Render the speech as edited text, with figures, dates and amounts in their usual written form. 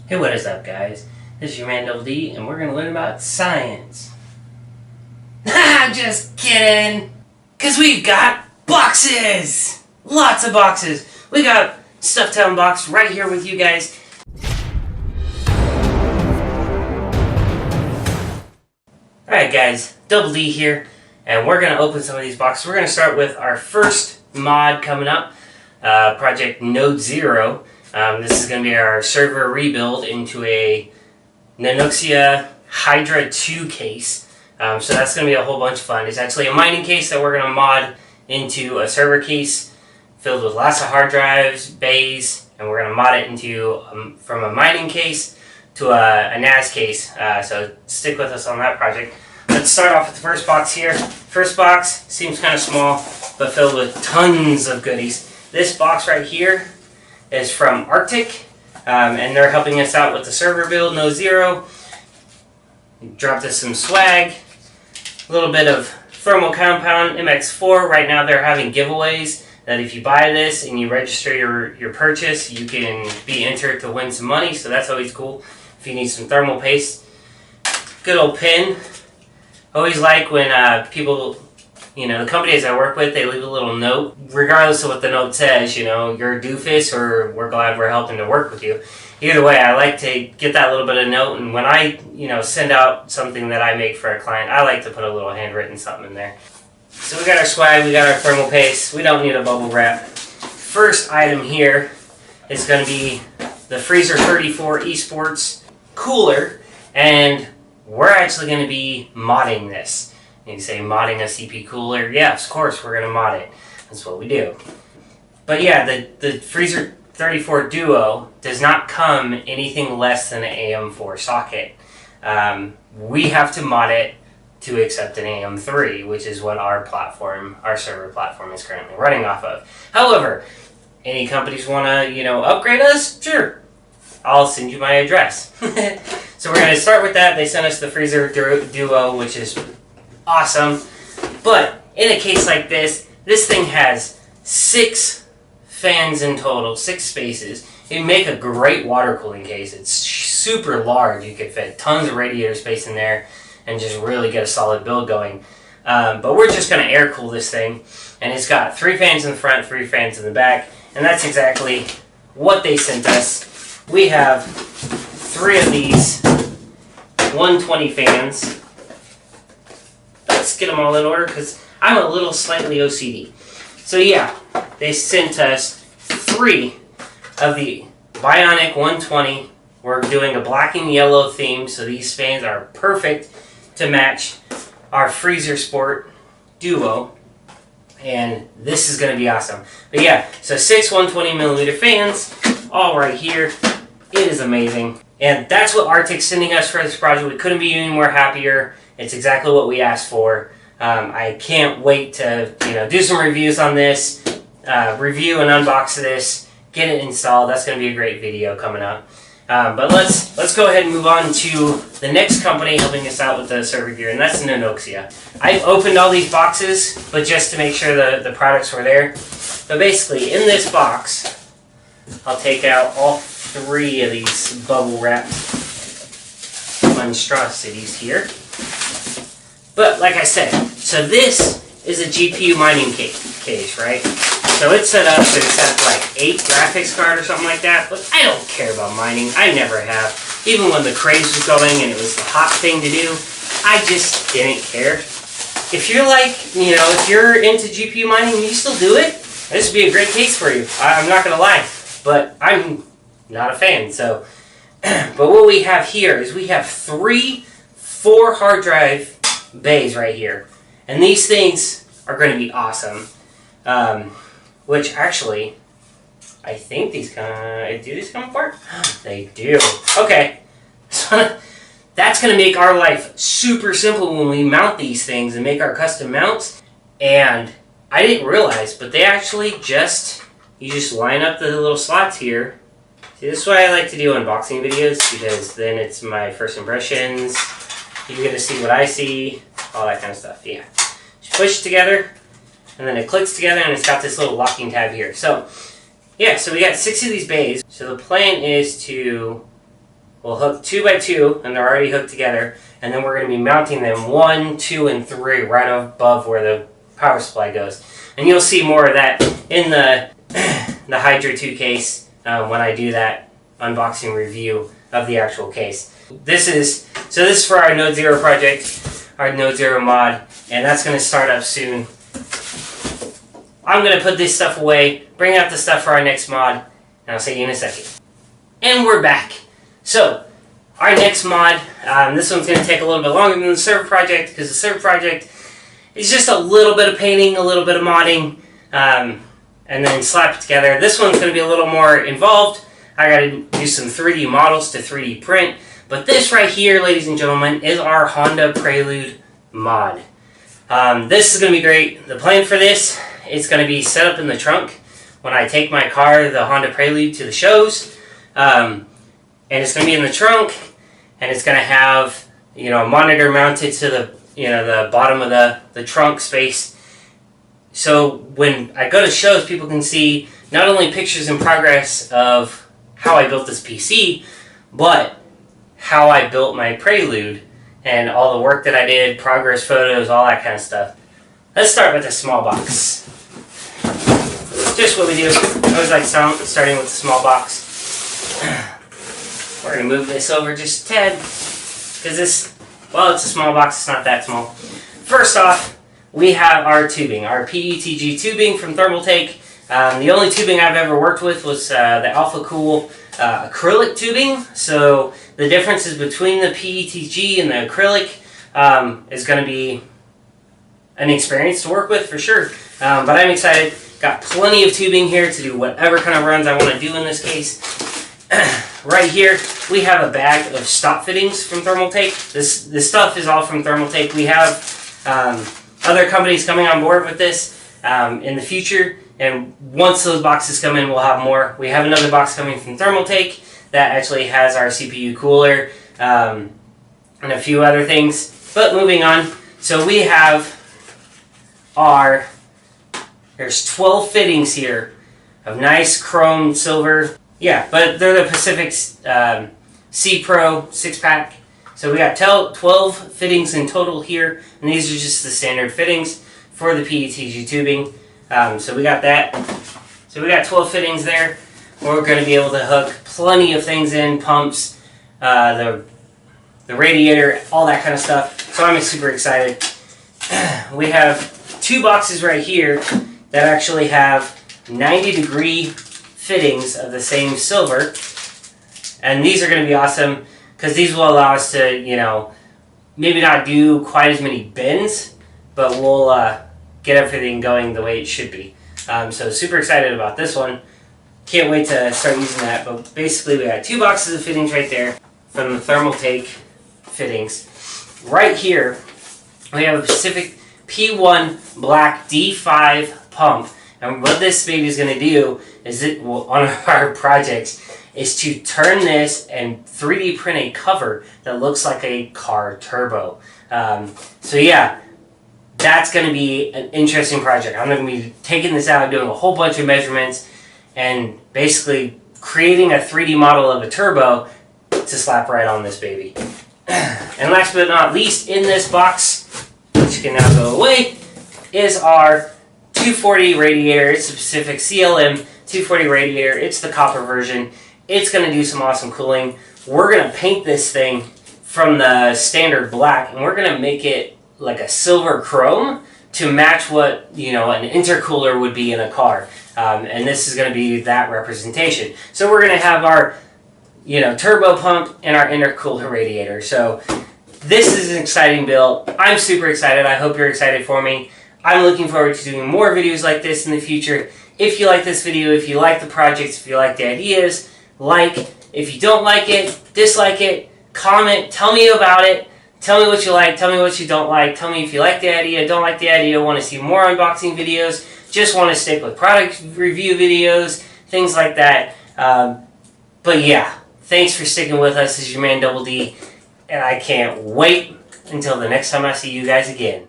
Hey, what is up, guys? This is your man Double D, and we're going to learn about science. I'm just kidding! Because we've got boxes! Lots of boxes! We got stuff to unbox right here with you guys. Alright guys, Double D here, and we're going to open some of these boxes. We're going to start with our first mod coming up, project NodeZero. This is going to be our server rebuild into a NodeZero Hydra 2 case. So that's going to be a whole bunch of fun. It's actually a mining case that we're going to mod into a server case filled with lots of hard drives, bays, and we're going to mod it into from a mining case to a NAS case. So stick with us on that project. Let's start off with the first box here. First box seems kind of small, but filled with tons of goodies. This box right here is from Arctic, and they're helping us out with the server build, NodeZero. Dropped us some swag, a little bit of thermal compound MX4. Right now they're having giveaways that if you buy this and you register your purchase, you can be entered to win some money, so that's always cool if you need some thermal paste. Good old pin. Always like when people, the companies I work with, they leave a little note, regardless of what the note says, you're a doofus or we're glad we're helping to work with you. Either way, I like to get that little bit of note, and when I, send out something that I make for a client, I like to put a little handwritten something in there. So we got our swag, we got our thermal paste, we don't need a bubble wrap. First item here is going to be the Freezer 34 Esports cooler, and we're actually going to be modding this. You say modding a CP cooler? Yeah, of course we're going to mod it. That's what we do. But yeah, the Freezer 34 Duo does not come anything less than an AM4 socket. We have to mod it to accept an AM3, which is what our server platform is currently running off of. However, any companies want to, upgrade us? Sure. I'll send you my address. So we're going to start with that. They sent us the Freezer Duo, which is awesome. But in a case like this thing has 6 fans in total, 6 spaces. It'd make a great water cooling case. It's super large. You could fit tons of radiator space in there and just really get a solid build going. But we're just going to air cool this thing. And it's got 3 fans in the front, 3 fans in the back. And that's exactly what they sent us. We have 3 of these 120 fans. Let's get them all in order because I'm a little slightly OCD. So yeah, they sent us 3 of the Bionic 120. We're doing a black and yellow theme, so these fans are perfect to match our Freezer Sport Duo. And this is going to be awesome. But yeah, so 6 120mm fans, all right here. It is amazing. And that's what Arctic's sending us for this project. We couldn't be any more happier. It's exactly what we asked for. I can't wait to do some reviews on this, review and unbox this, get it installed. That's going to be a great video coming up. But let's go ahead and move on to the next company helping us out with the server gear, and that's NodeZero. I've opened all these boxes, but just to make sure the products were there. But basically, in this box, I'll take out all 3 of these bubble wrap monstrosities here. But like I said, so this is a GPU mining case, right? So it's set up to accept like 8 graphics card or something like that, but I don't care about mining. I never have. Even when the craze was going and it was the hot thing to do, I just didn't care. If you're like, if you're into GPU mining and you still do it, this would be a great case for you. I'm not going to lie, but I'm not a fan. So, but what we have here is we have 3 4 hard drive bays right here, and these things are going to be awesome. Which actually, I think do these come apart? They do. Okay, so that's going to make our life super simple when we mount these things and make our custom mounts. And I didn't realize, but they actually you just line up the little slots here. See, this is why I like to do unboxing videos, because then it's my first impressions. You get to see what I see, all that kind of stuff. Yeah, just push it together, and then it clicks together, and it's got this little locking tab here. So, yeah, so we got 6 of these bays. So the plan is to we'll hook 2 by 2, and they're already hooked together, and then we're going to be mounting them 1, 2, and 3 right above where the power supply goes. And you'll see more of that in the Hydra 2 case when I do that unboxing review of the actual case. This is for our NodeZero project, our NodeZero mod, and that's going to start up soon. I'm going to put this stuff away, bring out the stuff for our next mod, and I'll see you in a second. And we're back. So, our next mod, this one's going to take a little bit longer than the server project, because the server project is just a little bit of painting, a little bit of modding, and then slap it together. This one's going to be a little more involved. I got to do some 3D models to 3D print. But this right here, ladies and gentlemen, is our Honda Prelude mod. This is going to be great. The plan for this, it's going to be set up in the trunk when I take my car, the Honda Prelude, to the shows. And it's going to be in the trunk, and it's going to have, a monitor mounted to the bottom of the trunk space. So when I go to shows, people can see not only pictures in progress of how I built this PC, but how I built my Prelude and all the work that I did, progress photos, all that kind of stuff. Let's start with the small box. Just what we do. I always like starting with the small box. We're going to move this over just a tad, because it's a small box, it's not that small. First off, we have our tubing, our PETG tubing from Thermaltake. The only tubing I've ever worked with was the Alpha Cool acrylic tubing. So the differences between the PETG and the acrylic is going to be an experience to work with for sure. But I'm excited. Got plenty of tubing here to do whatever kind of runs I want to do in this case. Right here, we have a bag of stop fittings from Thermaltake. This stuff is all from Thermaltake. We have other companies coming on board with this in the future, and once those boxes come in, we'll have more. We have another box coming from Thermaltake that actually has our CPU cooler and a few other things. But moving on, so we have there's 12 fittings here of nice chrome silver. Yeah, but they're the Pacific C Pro 6-pack. So we got 12 fittings in total here, and these are just the standard fittings for the PETG tubing. So we got that. So we got 12 fittings there. We're going to be able to hook plenty of things in, pumps, the radiator, all that kind of stuff. So I'm super excited. We have 2 boxes right here that actually have 90-degree fittings of the same silver, and these are going to be awesome because these will allow us to, maybe not do quite as many bends, but we'll get everything going the way it should be. So super excited about this one. Can't wait to start using that. But basically, we got 2 boxes of fittings right there from the Thermaltake fittings. Right here, we have a Pacific P1 Black D5 pump. And what this baby is going to do is on our projects is to turn this and 3D print a cover that looks like a car turbo. So yeah, that's going to be an interesting project. I'm going to be taking this out, doing a whole bunch of measurements, and basically creating a 3D model of a turbo to slap right on this baby. And last but not least, in this box, which can now go away, is our 240 radiator. It's the Pacific CLM 240 radiator. It's the copper version. It's going to do some awesome cooling. We're going to paint this thing from the standard black, and we're going to make it like a silver chrome to match what an intercooler would be in a car. And this is going to be that representation. So we're going to have our turbo pump and our intercooler radiator. So this is an exciting build. I'm super excited. I hope you're excited for me. I'm looking forward to doing more videos like this in the future. If you like this video, if you like the projects, if you like the ideas, like. If you don't like it, dislike it, comment, tell me about it. Tell me what you like, tell me what you don't like. Tell me if you like the idea, don't like the idea, want to see more unboxing videos, just want to stick with product review videos, things like that. But yeah, thanks for sticking with us. This is your man Double D, and I can't wait until the next time I see you guys again.